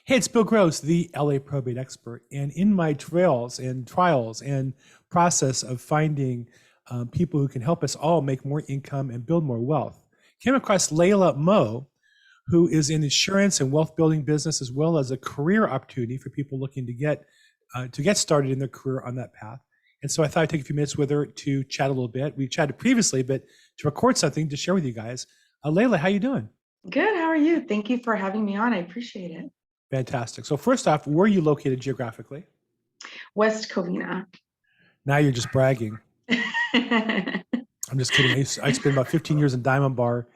Hey, it's Bill Gross, the LA probate expert. And in my trails and trials and process of finding people who can help us all make more income and build more wealth, came across Lailah Mo, who is in insurance and wealth building business, as well as a career opportunity for people looking to get started in their career on that path. And so I thought I'd take a few minutes with her to chat a little bit. We chatted previously, but to record something to share with you guys. Lailah, how you doing? Good. How are you? Thank you for having me on. I appreciate it. Fantastic. So first off, where are you located geographically? West Covina. Now you're just bragging. I'm just kidding. I spent about 15 years in Diamond Bar,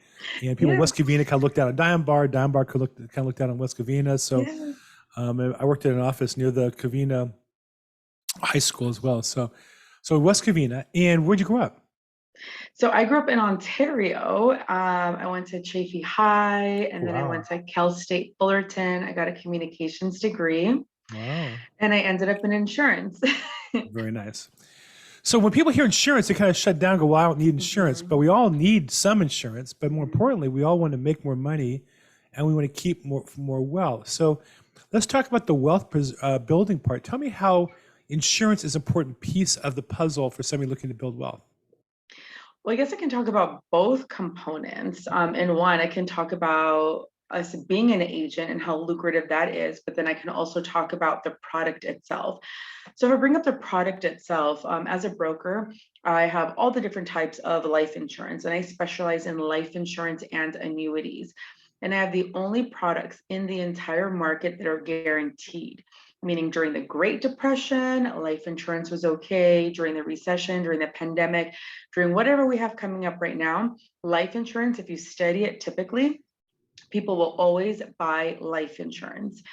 and people in Yeah, West Covina kind of looked down on Diamond Bar. Diamond Bar kind of looked down on West Covina. So yeah. I worked in an office near the Covina High School as well. So West Covina. And where'd you grow up? So I grew up in Ontario. I went to Chaffey High, and then I went Wow. to Cal State Fullerton. I got a communications degree, Wow. and I ended up in insurance. Very nice. So when people hear insurance, they kind of shut down and go, well, I don't need insurance, but Mhm. we all need some insurance. But more importantly, we all want to make more money and we want to keep more wealth. So let's talk about the building part. Tell me how insurance is an important piece of the puzzle for somebody looking to build wealth. Well, I guess I can talk about both components. In one, I can talk about us being an agent and how lucrative that is, but then I can also talk about the product itself. So if I bring up the product itself, as a broker, I have all the different types of life insurance, and I specialize in life insurance and annuities. And I have the only products in the entire market that are guaranteed, meaning during the Great Depression, life insurance was okay. During the recession, during the pandemic, during whatever we have coming up right now, life insurance, if you study it typically, people will always buy life insurance.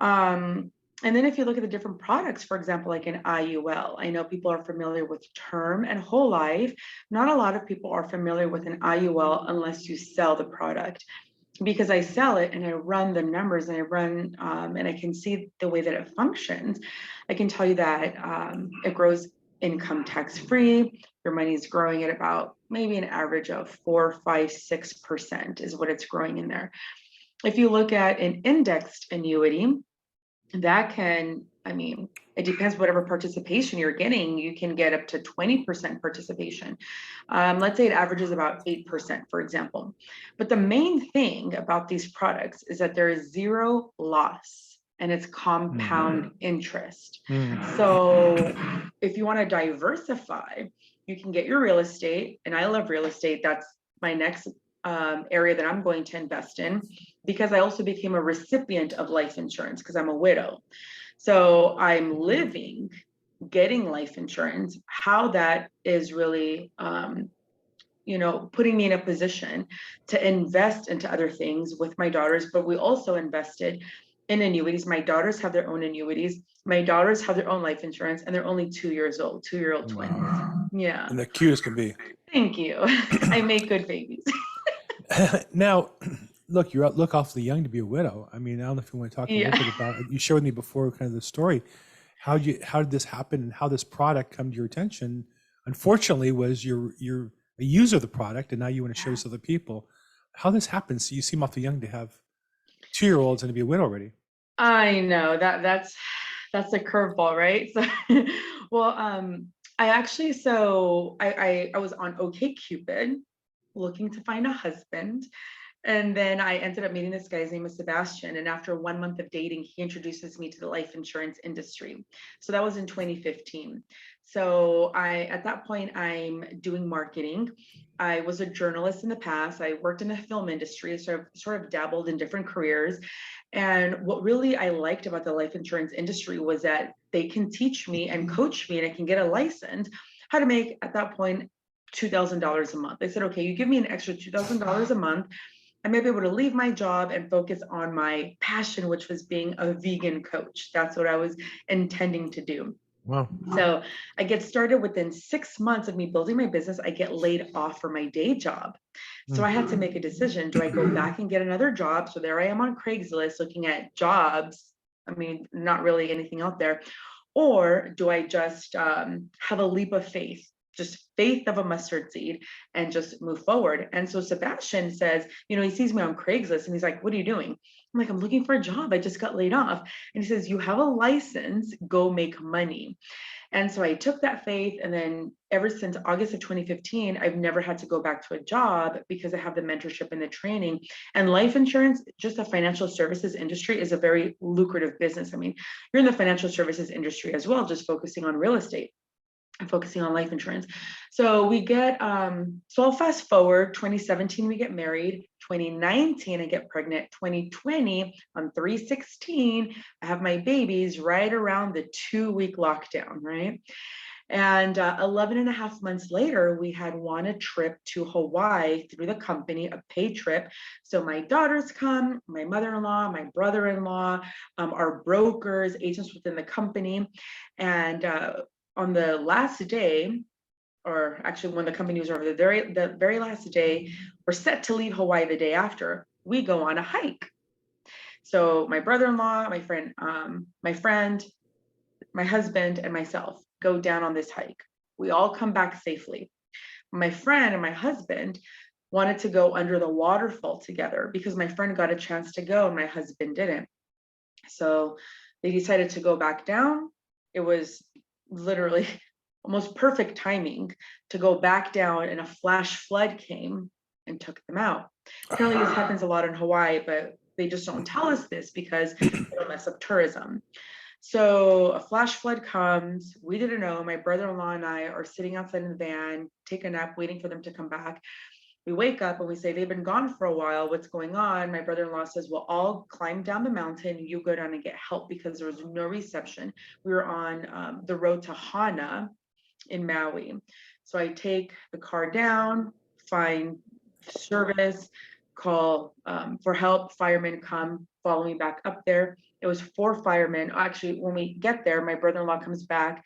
And then if you look at the different products, for example, like an IUL, I know people are familiar with term and whole life. Not a lot of people are familiar with an IUL unless you sell the product. Because I sell it and I run the numbers and and I can see the way that it functions, I can tell you that it grows income tax free. Your money is growing at about maybe an average of 4, 5, 6% is what it's growing in there. If you look at an indexed annuity, that can, I mean, it depends whatever participation you're getting. You can get up to 20% participation. Let's say it averages about 8%, for example. But the main thing about these products is that there is zero loss and it's compound interest. So if you want to diversify, you can get your real estate, and I love real estate. That's my next area that I'm going to invest in, because I also became a recipient of life insurance because I'm a widow. So I'm living, getting life insurance. How that is really, putting me in a position to invest into other things with my daughters. But we also invested in annuities. My daughters have their own annuities. My daughters have their own life insurance, and they're only 2 years old, 2-year-old twins. Wow. Yeah. And the cutest can be. Thank you. I make good babies. Now, look, look awfully young to be a widow. I mean, I don't know if you want to talk a little Yeah. bit about it. You shared with me before kind of the story. How did this happen and how this product come to your attention? Unfortunately, was you're a user of the product and now you want to share this with other people. How this happens? You seem awfully young to have 2-year-olds and to be a widow already. I know that's a curveball, right? So, well, I actually I was on OkCupid looking to find a husband, and then I ended up meeting this guy. His name is Sebastian, and after 1 month of dating, he introduces me to the life insurance industry. So that was in 2015. So at that point, I'm doing marketing. I was a journalist in the past. I worked in the film industry, sort of dabbled in different careers. And what really I liked about the life insurance industry was that they can teach me and coach me, and I can get a license how to make, at that point, $2,000 a month. They said, okay, you give me an extra $2,000 a month, I may be able to leave my job and focus on my passion, which was being a vegan coach. That's what I was intending to do. Wow. So I get started within 6 months of me building my business. I get laid off for my day job. So I had to make a decision. Do I go back and get another job? So there I am on Craigslist looking at jobs. I mean, not really anything out there. Or do I just have a leap of faith just faith of a mustard seed and just move forward. And so Sebastian says, he sees me on Craigslist and he's like, what are you doing? I'm like, I'm looking for a job. I just got laid off. And he says, you have a license, go make money. And so I took that faith. And then ever since August of 2015, I've never had to go back to a job because I have the mentorship and the training. And life insurance, just the financial services industry, is a very lucrative business. I mean, you're in the financial services industry as well, just focusing on real estate and focusing on life insurance. So we get, so I'll fast forward, 2017, we get married, 2019, I get pregnant, 2020, on 3/16, I have my babies right around the 2-week lockdown, right? And 11 and a half months later, we had won a trip to Hawaii through the company, a paid trip. So my daughters come, my mother-in-law, my brother-in-law, our brokers, agents within the company. And on the last day, or actually when the company was over, the very last day, we're set to leave Hawaii the day after, we go on a hike. So my brother-in-law, my friend, my husband, and myself go down on this hike. We all come back safely. My friend and my husband wanted to go under the waterfall together because my friend got a chance to go and my husband didn't. So they decided to go back down. It was literally almost perfect timing to go back down, and a flash flood came and took them out. Apparently this happens a lot in Hawaii, but they just don't tell us this because it'll mess up tourism. So a flash flood comes, we didn't know. My brother-in-law and I are sitting outside in the van, take a nap, waiting for them to come back. We wake up and we say, they've been gone for a while, what's going on? My brother-in-law says, well, I'll climb down the mountain, you go down and get help, because there was no reception. We were on the road to Hana in Maui. So I take the car down, find service, call for help, firemen come, follow me back up there. It was 4 firemen. Actually, when we get there, my brother-in-law comes back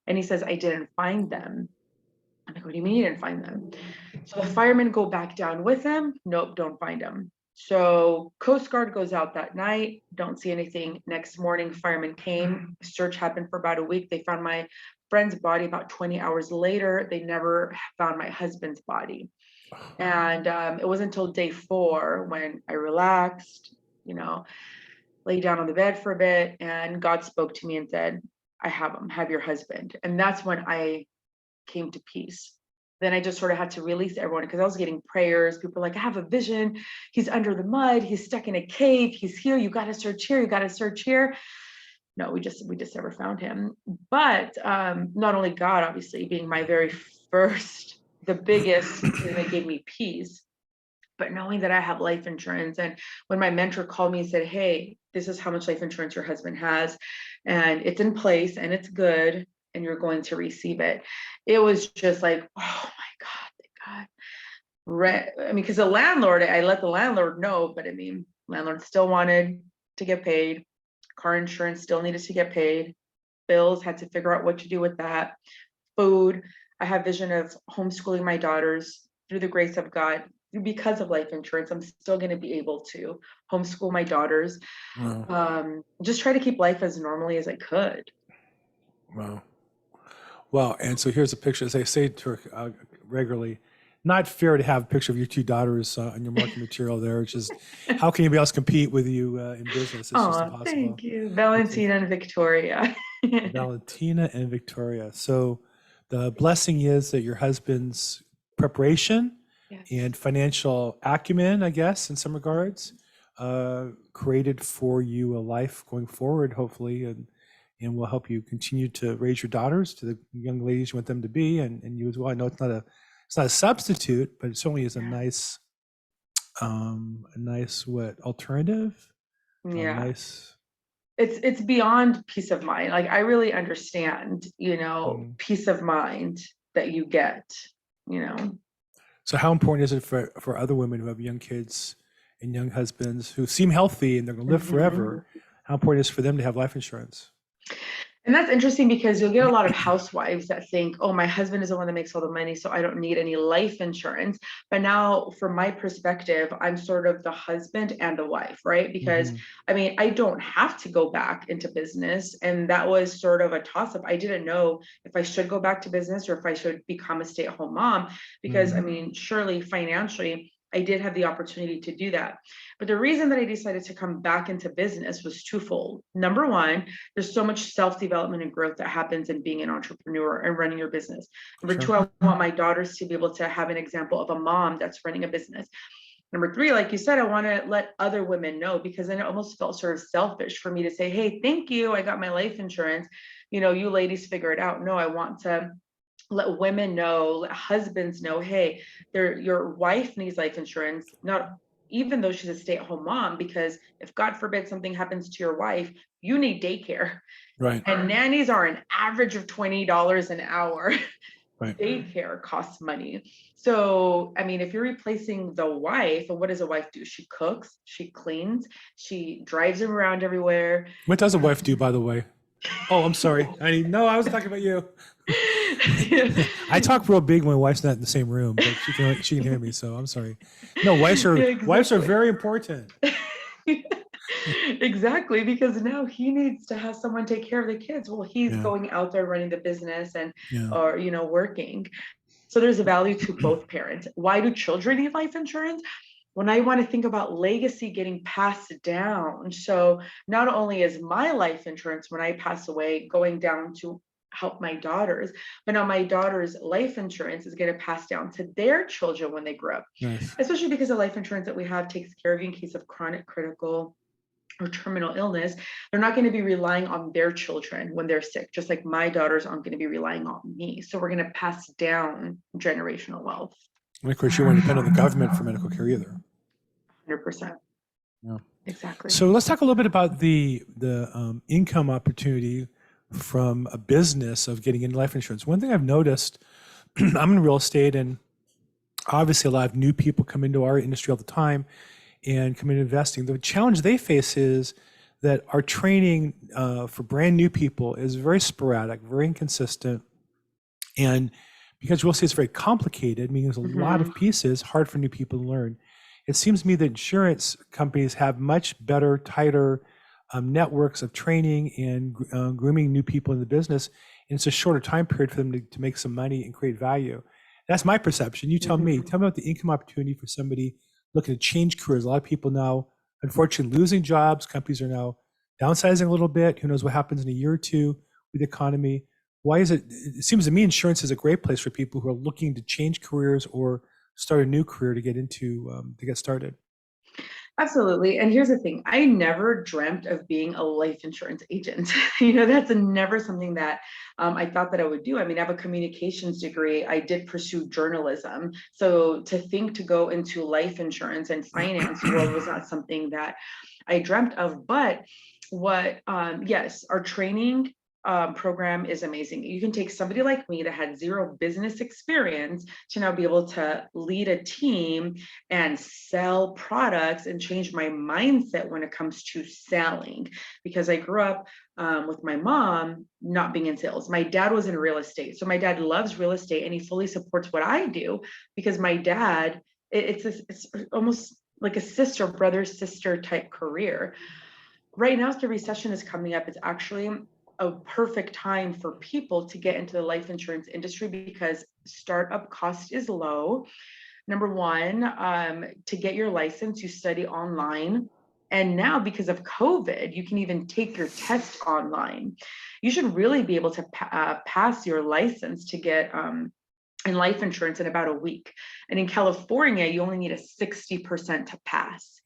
and he says, I didn't find them. I'm like, what do you mean you didn't find them? So the firemen go back down with them. Nope, don't find them. So Coast Guard goes out that night, don't see anything. Next morning, firemen came, search happened for about a week. They found my friend's body about 20 hours later. They never found my husband's body. And it wasn't until day 4 when I relaxed, lay down on the bed for a bit, and God spoke to me and said, I have your husband. And that's when I came to peace. Then I just sort of had to release everyone, because I was getting prayers. People were like, I have a vision. He's under the mud. He's stuck in a cave. He's here. You got to search here. You got to search here. No, we just never found him. But not only God, obviously, being my very first, the biggest thing that gave me peace, but knowing that I have life insurance. And when my mentor called me and said, hey, this is how much life insurance your husband has, and it's in place and it's good, and you're going to receive it. It was just like, oh my God, thank God. I mean, because the landlord, I let the landlord know, but I mean, landlord still wanted to get paid. Car insurance still needed to get paid. Bills, had to figure out what to do with that. Food, I have vision of homeschooling my daughters through the grace of God. Because of life insurance, I'm still going to be able to homeschool my daughters. Wow. Just try to keep life as normally as I could. Wow. Well, and so here's a picture, as I say to her regularly, not fair to have a picture of your 2 daughters on your marketing material there. It's just, how can anybody else compete with you in business? It's just impossible. Thank you. Valentina and Victoria. Valentina and Victoria. So the blessing is that your husband's preparation and financial acumen, I guess, in some regards, created for you a life going forward, hopefully, and will help you continue to raise your daughters to the young ladies you want them to be, and you as well. I know it's not a substitute, but it certainly is a nice alternative. Yeah. It's beyond peace of mind. Like, I really understand, peace of mind that you get, So how important is it for other women who have young kids and young husbands who seem healthy and they're going to live forever? How important is it for them to have life insurance? And that's interesting because you'll get a lot of housewives that think, oh, my husband is the one that makes all the money, so I don't need any life insurance. But now, from my perspective, I'm sort of the husband and the wife, right? Because Hmm. I mean, I don't have to go back into business. And that was sort of a toss up. I didn't know if I should go back to business or if I should become a stay at home mom, because I Hmm. mean, surely financially, I did have the opportunity to do that. But the reason that I decided to come back into business was twofold. Number one, there's so much self-development and growth that happens in being an entrepreneur and running your business. Number Sure. two, I want my daughters to be able to have an example of a mom that's running a business. Number three, like you said, I want to let other women know, because then it almost felt sort of selfish for me to say, hey, thank you, I got my life insurance, you ladies figure it out. No, I want to let women know, let husbands know, hey, your wife needs life insurance, not even though she's a stay-at-home mom, because if God forbid something happens to your wife, you need daycare. Right. And nannies are an average of $20 an hour. Right. Daycare costs money. So, I mean, if you're replacing the wife, what does a wife do? She cooks, she cleans, she drives him around everywhere. What does a wife do, by the way? Oh, I'm sorry. No, I was talking about you. I talk real big when my wife's not in the same room, but she can hear me, so I'm sorry. No, Yeah, wives are exactly. very important. Exactly, because now he needs to have someone take care of the kids. Well, he's Yeah. going out there running the business and Yeah. or working. So there's a value to both parents. Why do children need life insurance? When I want to think about legacy getting passed down. So not only is my life insurance when I pass away going down to help my daughters, but now my daughter's life insurance is going to pass down to their children when they grow up, Nice. especially because the life insurance that we have takes care of you in case of chronic, critical, or terminal illness. They're not going to be relying on their children when they're sick, just like my daughters aren't going to be relying on me. So we're going to pass down generational wealth. And of course, you won't depend on the government for medical care either. 100%. Yeah. Exactly. So let's talk a little bit about the income opportunity from a business of getting into life insurance. One thing I've noticed, I'm in real estate, and obviously a lot of new people come into our industry all the time and come into investing. The challenge they face is that our training for brand new people is very sporadic, very inconsistent, and because real estate is very complicated, meaning there's a lot Mm-hmm. of pieces, hard for new people to learn. It seems to me that insurance companies have much better, tighter networks of training and grooming new people in the business. And it's a shorter time period for them to make some money and create value. That's my perception. You tell me. Mm-hmm. Tell me about the income opportunity for somebody looking to change careers. A lot of people now, unfortunately, losing jobs. Companies are now downsizing a little bit. Who knows what happens in a year or two with the economy? Why is it? It seems to me insurance is a great place for people who are looking to change careers or start a new career to get started. Absolutely. And here's the thing, I never dreamt of being a life insurance agent. That's never something that I thought that I would do. I mean, I have a communications degree. I did pursue journalism. So to think to go into life insurance and finance world was not something that I dreamt of. But yes, our training program is amazing. You can take somebody like me that had zero business experience to now be able to lead a team and sell products and change my mindset when it comes to selling, because I grew up with my mom not being in sales. My dad was in real estate, so my dad loves real estate and he fully supports what I do, because my dad, it's almost like a sister brother sister type career. Right now, as the recession is coming up, it's actually a perfect time for people to get into the life insurance industry because startup cost is low. Number one, to get your license, you study online. And now, because of COVID, you can even take your test online. You should really be able to pass your license to get in life insurance in about a week. And in California, you only need a 60% to pass.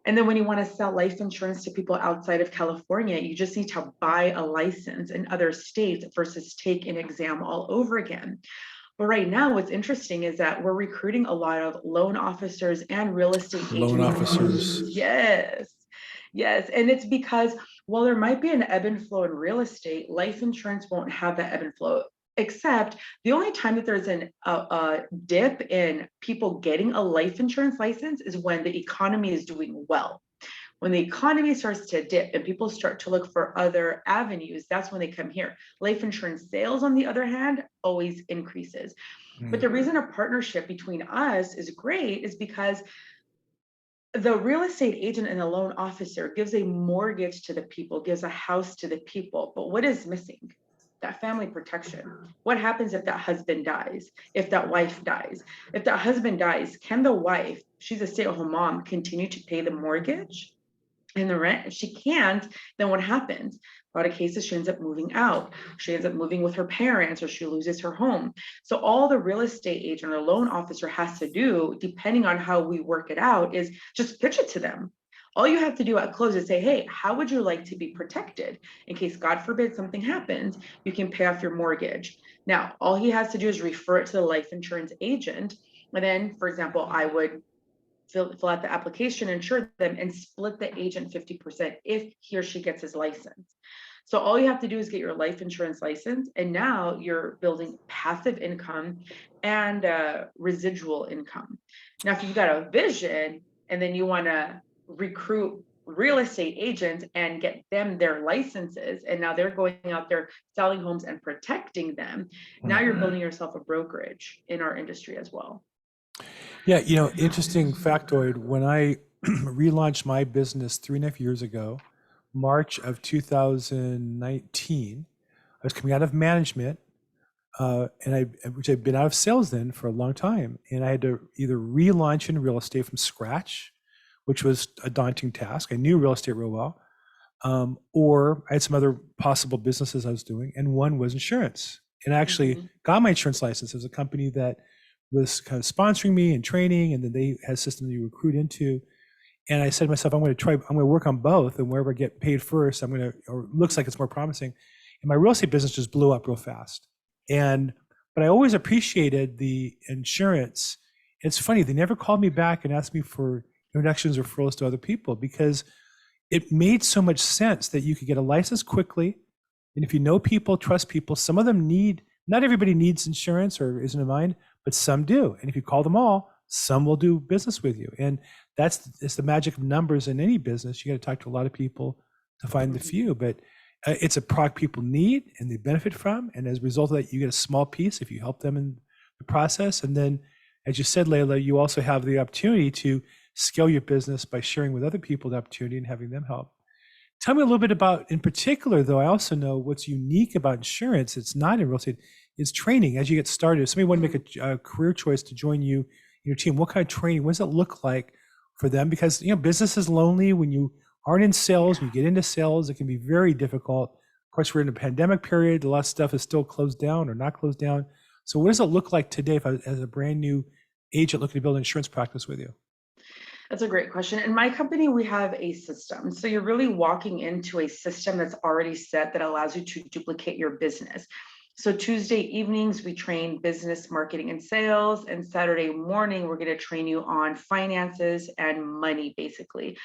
And then when you want to sell life insurance to people outside of California, you just need to buy a license in other states versus take an exam all over again. But right now, what's interesting is that we're recruiting a lot of loan officers and real estate Loan agents. officers. Yes. Yes. And it's because while there might be an ebb and flow in real estate, life insurance won't have that ebb and flow. Except the only time that there's a dip in people getting a life insurance license is when the economy is doing well. When the economy starts to dip and people start to look for other avenues, that's when they come here. Life insurance sales, on the other hand, always increases. But the reason a partnership between us is great is because the real estate agent and the loan officer gives a mortgage to the people, gives a house to the people. But what is missing? That family protection. What happens if that husband dies? If that wife dies? If that husband dies, can the wife, she's a stay-at-home mom, continue to pay the mortgage and the rent? If she can't, then what happens? A lot of cases, she ends up moving out. She ends up moving with her parents, or she loses her home. So all the real estate agent or loan officer has to do, depending on how we work it out, is just pitch it to them. All you have to do at close is say, hey, how would you like to be protected? In case, God forbid, something happens, you can pay off your mortgage. Now, all he has to do is refer it to the life insurance agent. And then, for example, I would fill out the application, insure them, and split the agent 50% if he or she gets his license. So all you have to do is get your life insurance license, and now you're building passive income and residual income. Now, if you've got a vision and then you want to recruit real estate agents and get them their licenses, and now they're going out there selling homes and protecting them, now you're building yourself a brokerage in our industry as well. Yeah, interesting factoid. When I relaunched my business 3.5 years ago, March of 2019, I was coming out of management, which I'd been out of sales then for a long time, and I had to either relaunch in real estate from scratch, which was a daunting task. I knew real estate real well, or I had some other possible businesses I was doing, and one was insurance. And I actually got my insurance license. It was a company that was kind of sponsoring me and training, and then they had a system that you recruit into. And I said to myself, I'm going to work on both, and wherever I get paid first, or looks like it's more promising. And my real estate business just blew up real fast. But I always appreciated the insurance. It's funny, they never called me back and asked me for introductions or referrals to other people, because it made so much sense that you could get a license quickly. And if you know people, trust people, some of them not everybody needs insurance or isn't in mind, but some do. And if you call them all, some will do business with you. And it's the magic of numbers in any business. You got to talk to a lot of people to find the few, but it's a product people need and they benefit from. And as a result of that, you get a small piece if you help them in the process. And then, as you said, Lailah, you also have the opportunity to scale your business by sharing with other people the opportunity and having them help. Tell me a little bit about, in particular, though, I also know what's unique about insurance. It's not in real estate, is training as you get started. If somebody want to make a career choice to join you, your team, what kind of training, what does it look like for them? Because, business is lonely when you aren't in sales. When you get into sales, it can be very difficult. Of course, we're in a pandemic period. A lot of stuff is still closed down or not closed down. So what does it look like today as a brand new agent looking to build an insurance practice with you? That's a great question. In my company, we have a system. So you're really walking into a system that's already set that allows you to duplicate your business. So Tuesday evenings, we train business, marketing, and sales. And Saturday morning, we're going to train you on finances and money, basically.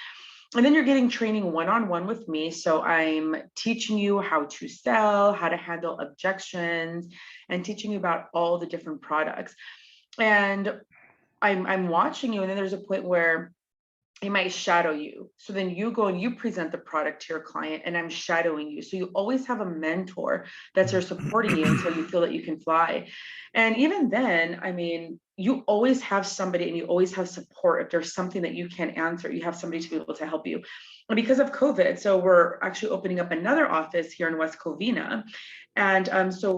And then you're getting training one-on-one with me. So I'm teaching you how to sell, how to handle objections, and teaching you about all the different products. And I'm watching you, and then there's a point where he might shadow you. So then you go and you present the product to your client, and I'm shadowing you. So you always have a mentor that's there supporting you until you feel that you can fly. And even then, you always have somebody and you always have support. If there's something that you can't answer, you have somebody to be able to help you. And because of COVID, so we're actually opening up another office here in West Covina. And so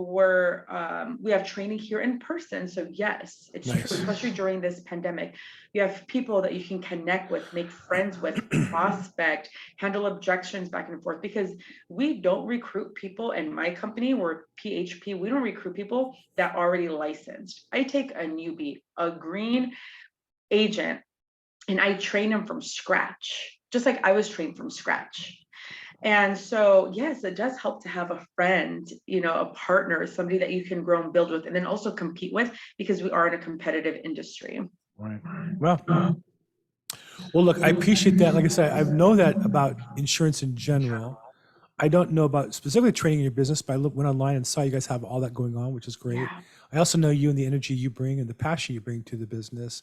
we have training here in person. So yes, it's Nice. true, especially during this pandemic. You have people that you can connect with, make friends with, prospect, handle objections back and forth, because we don't recruit people in my company. We're PHP. We don't recruit people that are already licensed. I take a newbie, a green agent, and I train them from scratch, just like I was trained from scratch. And so, yes, it does help to have a friend, a partner, somebody that you can grow and build with, and then also compete with, because we are in a competitive industry. Right. Well, look, I appreciate that. Like I said, I know that about insurance in general. I don't know about specifically training in your business, but I went online and saw you guys have all that going on, which is great. Yeah. I also know you and the energy you bring and the passion you bring to the business.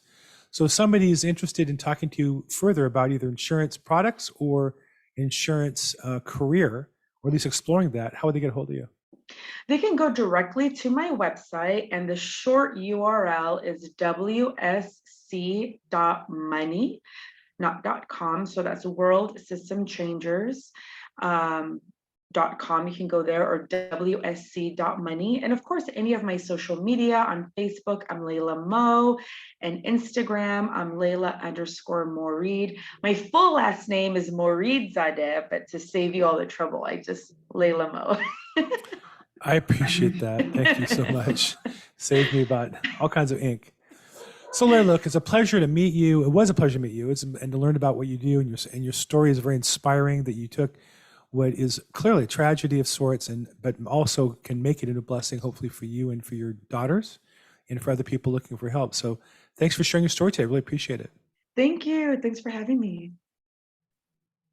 So if somebody is interested in talking to you further about either insurance products or insurance career, or at least exploring that, how would they get a hold of you? They can go directly to my website, and the short URL is wsc.money, not .com. So that's World System Changers. .com. You can go there, or wsc.money. And of course, any of my social media on Facebook, I'm Lailah Mo, and Instagram, I'm Lailah_Moreed. My full last name is Moreedzadeh, but to save you all the trouble, I just Lailah Mo. I appreciate that. Thank you so much. Saved me about all kinds of ink. So Lailah, look, it's a pleasure to meet you. It was a pleasure to meet you, and to learn about what you do, and your story is very inspiring. That you took what is clearly a tragedy of sorts, but also can make it into a blessing, hopefully for you and for your daughters, and for other people looking for help. So thanks for sharing your story today. I really appreciate it. Thank you. Thanks for having me.